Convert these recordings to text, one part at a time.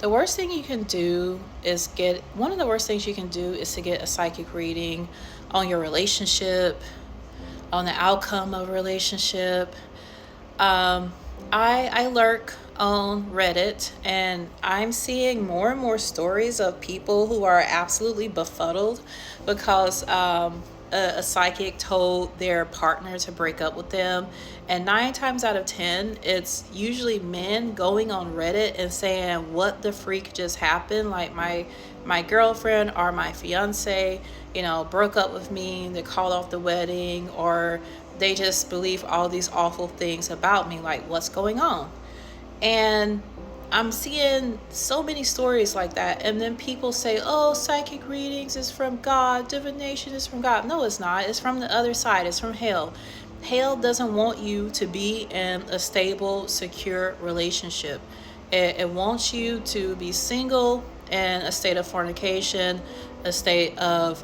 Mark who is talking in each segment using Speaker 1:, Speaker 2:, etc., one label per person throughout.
Speaker 1: The worst thing you can do is get one of the worst things you can do is to get a psychic reading on your relationship, on the outcome of a relationship. Um, I lurk on Reddit, and I'm seeing more and more stories of people who are absolutely befuddled because a psychic told their partner to break up with them. And 9 times out of 10, it's usually men going on Reddit and saying, "What the freak just happened?" Like my girlfriend or my fiance, broke up with me. They called off the wedding, or they just believe all these awful things about me. Like, what's going on? And I'm seeing so many stories like that. And then people say, "Oh, psychic readings is from God, divination is from God." No, it's not. It's from the other side, it's from hell. Hell doesn't want you to be in a stable, secure relationship. It wants you to be single in a state of fornication, a state of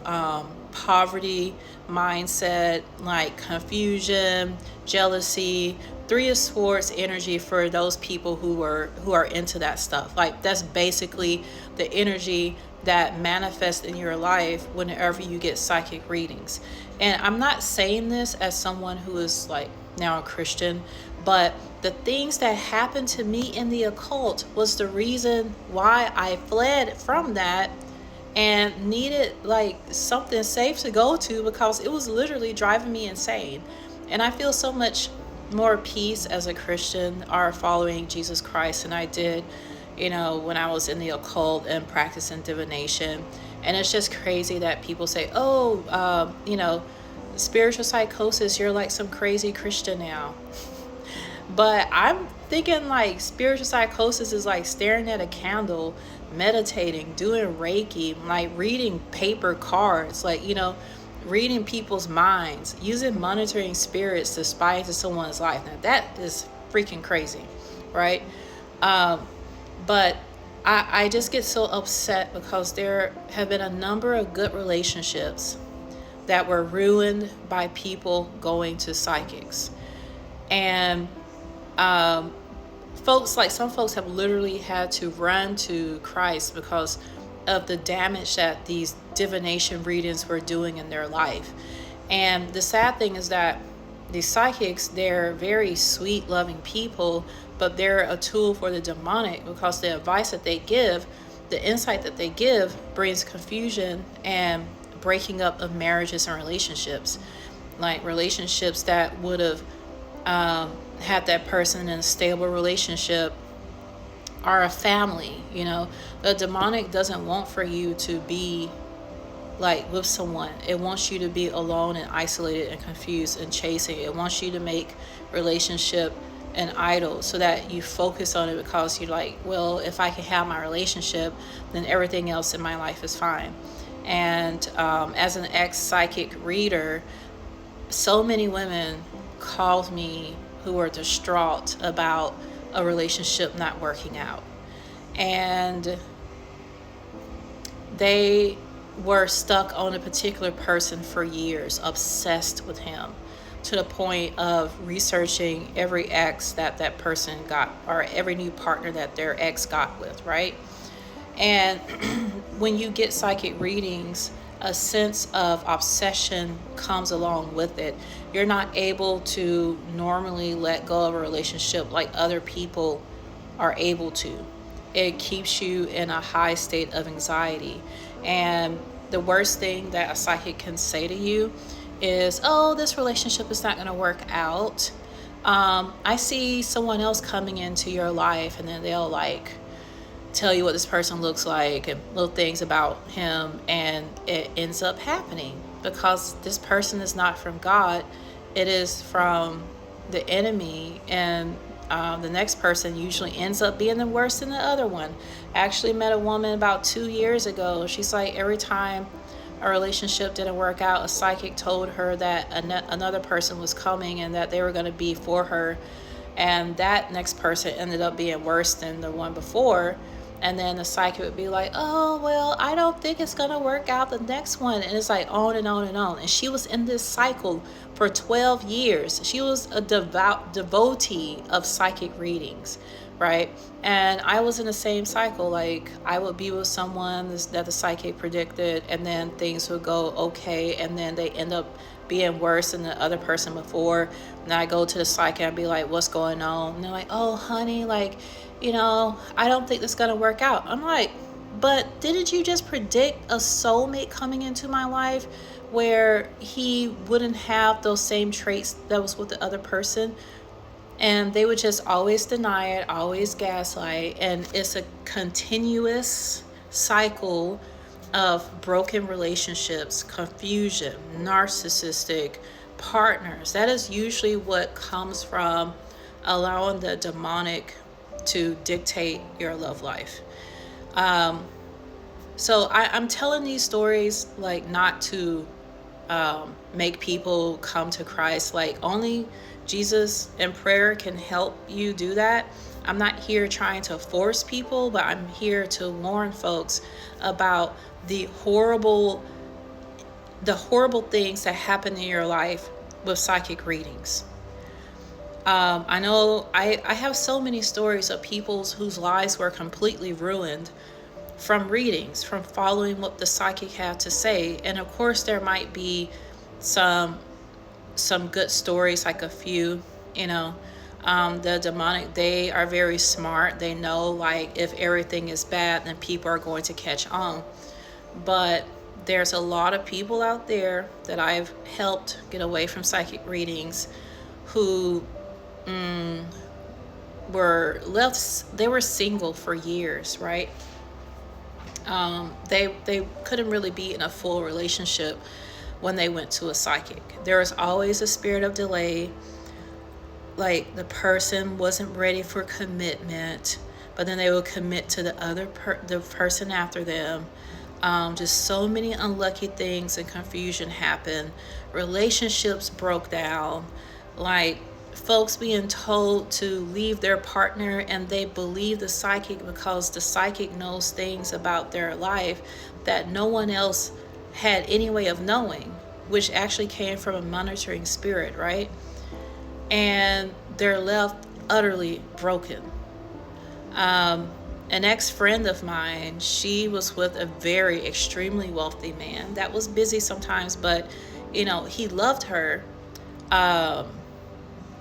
Speaker 1: poverty mindset, like confusion, jealousy, Three of Swords energy for those people who are into that stuff. Like, that's basically the energy that manifests in your life whenever you get psychic readings. And I'm not saying this as someone who is like now a Christian, but the things that happened to me in the occult was the reason why I fled from that and needed like something safe to go to, because it was literally driving me insane. And I feel so much more peace as a Christian or following Jesus Christ than I did, when I was in the occult and practicing divination. And it's just crazy that people say, "Oh, spiritual psychosis, you're like some crazy Christian now." But I'm thinking like spiritual psychosis is like staring at a candle, meditating, doing Reiki, like reading paper cards, like, reading people's minds, using monitoring spirits to spy into someone's life. Now, that is freaking crazy, right? But I just get so upset because there have been a number of good relationships that were ruined by people going to psychics. And some folks have literally had to run to Christ because of the damage that these divination readings were doing in their life. And the sad thing is that these psychics, they're very sweet, loving people, but they're a tool for the demonic, because the advice that they give, the insight that they give, brings confusion and breaking up of marriages and relationships. Like relationships that would have had that person in a stable relationship or a family. The demonic doesn't want for you to be like with someone. It wants you to be alone and isolated and confused and chasing. It wants you to make relationship an idol so that you focus on it, because you're like, well, if I can have my relationship, then everything else in my life is fine. And as an ex-psychic reader, so many women called me who were distraught about a relationship not working out. And they were stuck on a particular person for years, obsessed with him, to the point of researching every ex that person got, or every new partner that their ex got with, right? And when you get psychic readings, a sense of obsession comes along with it. You're not able to normally let go of a relationship like other people are able to. It keeps you in a high state of anxiety. And the worst thing that a psychic can say to you is, "Oh, this relationship is not going to work out. I see someone else coming into your life," and then they'll like tell you what this person looks like and little things about him, and it ends up happening because this person is not from God. It is from the enemy. And the next person usually ends up being the worse than the other one. I actually met a woman about 2 years ago. She's like, every time a relationship didn't work out, a psychic told her that another person was coming and that they were going to be for her, and that next person ended up being worse than the one before. And then the psychic would be like, "Oh, well, I don't think it's going to work out the next one." And it's like on and on and on. And she was in this cycle for 12 years. She was a devout devotee of psychic readings, right? And I was in the same cycle. Like, I would be with someone that the psychic predicted, and then things would go okay, and then they end up being worse than the other person before. And I go to the psychic and be like, what's going on? And they're like, oh, honey, like, I don't think this is going to work out. I'm like, but didn't you just predict a soulmate coming into my life where he wouldn't have those same traits that was with the other person? And they would just always deny it, always gaslight, and it's a continuous cycle of broken relationships, confusion, narcissistic partners. That is usually what comes from allowing the demonic to dictate your love life. So I'm telling these stories like not to make people come to Christ. Like, only Jesus and prayer can help you do that. I'm not here trying to force people, but I'm here to warn folks about the horrible things that happen in your life with psychic readings. I know I have so many stories of people whose lives were completely ruined from readings, from following what the psychic had to say. And of course, there might be some good stories, like a few, the demonic, they are very smart. They know, like, if everything is bad, then people are going to catch on. But there's a lot of people out there that I've helped get away from psychic readings who they were single for years, right? They couldn't really be in a full relationship when they went to a psychic. There was always a spirit of delay. Like, the person wasn't ready for commitment, but then they would commit to the person after them. Just so many unlucky things and confusion happened. Relationships broke down. Like, folks being told to leave their partner, and they believe the psychic because the psychic knows things about their life that no one else had any way of knowing, which actually came from a monitoring spirit, right? And they're left utterly broken. An ex-friend of mine, she was with a very extremely wealthy man that was busy sometimes, but he loved her.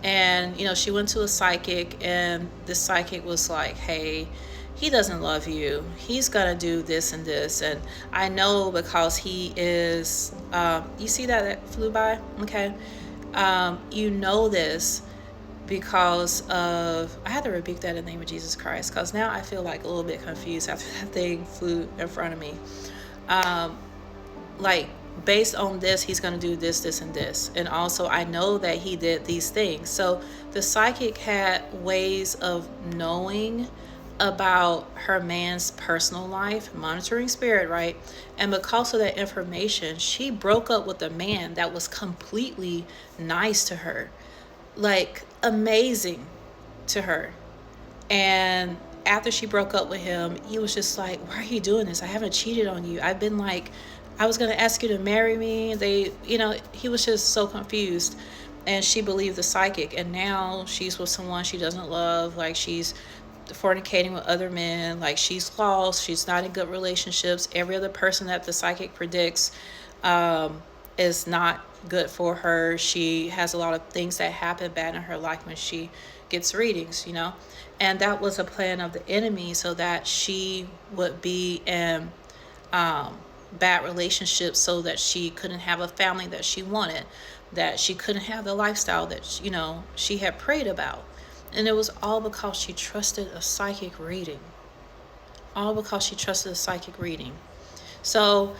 Speaker 1: And she went to a psychic, and the psychic was like, hey, he doesn't love you. He's gonna do this and this. And I know because he is, you see that flew by? Okay. You know this because of, I had to rebuke that in the name of Jesus Christ, because now I feel like a little bit confused after that thing flew in front of me. Like, based on this, he's going to do this, this, and this. And also, I know that he did these things. So the psychic had ways of knowing about her man's personal life, monitoring spirit, right? And because of that information, she broke up with a man that was completely nice to her, like amazing to her. And after she broke up with him, he was just like, why are you doing this? I haven't cheated on you. I've been like, I was going to ask you to marry me. He was just so confused. And she believed the psychic. And now she's with someone she doesn't love. Like, she's fornicating with other men. Like, she's lost. She's not in good relationships. Every other person that the psychic predicts is not good for her. She has a lot of things that happen bad in her life when she gets readings, And that was a plan of the enemy, so that she would be in bad relationships, so that she couldn't have a family that she wanted, that she couldn't have the lifestyle that she had prayed about. And it was all because she trusted a psychic reading. So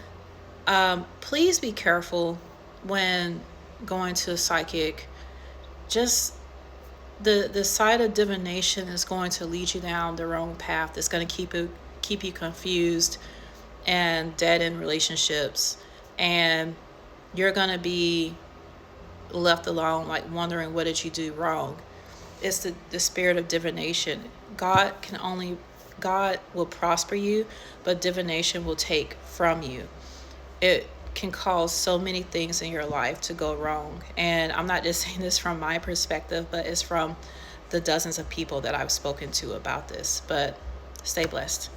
Speaker 1: please be careful when going to a psychic. Just the side of divination is going to lead you down the wrong path. It's going to keep you confused and dead in relationships, and you're going to be left alone, like wondering, what did you do wrong? It's the spirit of divination. God will prosper you, but divination will take from you. It can cause so many things in your life to go wrong. And I'm not just saying this from my perspective, but it's from the dozens of people that I've spoken to about this. But stay blessed.